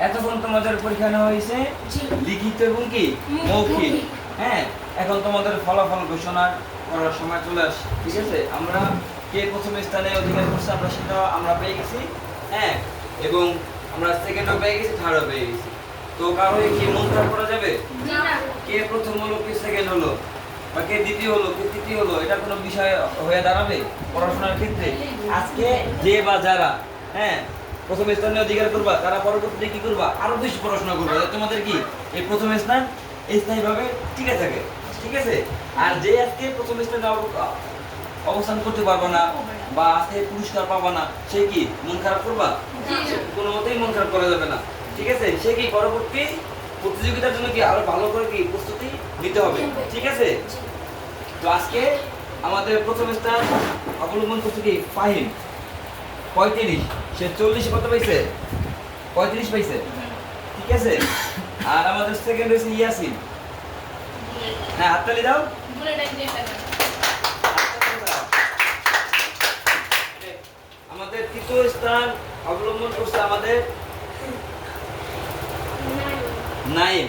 এতক্ষণ তোমাদের পরীক্ষা নেওয়া হয়েছে লিখিত এবং কি মৌখিক। হ্যাঁ, এখন তোমাদের ফলাফল ঘোষণা করার সময় চলে আসে। ঠিক আছে, আমরা কে প্রথম স্থানে অধিকার করছে আমরা সেটা আমরা পেয়ে গেছি। হ্যাঁ, এবং আমরা সেকেন্ডও পেয়ে গেছি, থার্ডও পেয়ে গেছি। তো কারো কি মন খারাপ করা যাবে? কে প্রথম হলো, কে সেকেন্ড হলো, বা কে দ্বিতীয় হলো, কে তৃতীয় হলো, এটা কোনো বিষয় হয়ে দাঁড়াবে পড়াশোনার ক্ষেত্রে? আজকে যে বা যারা হ্যাঁ প্রথম স্থানে অধিকার করবা তারা পরবর্তীতে কি করবা, আরো বেশি পড়াশোনা করবা, তোমাদের কি এই প্রথম স্থান স্থায়ীভাবে টিকে থাকে। ঠিক আছে, আর যে আজকে প্রথম স্থানে অবস্থান করতে পারবা না বা আজকে পুরস্কার পাবা না, সে কি মন খারাপ করবা? কোনো মতেই মন খারাপ করা যাবে না। ঠিক আছে, সে কি পরবর্তী প্রতিযোগিতার জন্য কি আরো ভালো করে কি প্রস্তুতি নিতে হবে। ঠিক আছে, তো আজকে আমাদের প্রথম স্থান অবলম্বন করছে কি ফাহিম 35, সে 40 কত পাইছে? 35 পাইছে। ঠিক আছে, আর আমাদের সেকেন্ড হইছে ইয়াসিন। হ্যাঁ, হাততালি দাও। আমাদের তৃতীয় স্থান অবলম্বন করছে আমাদের নাইম।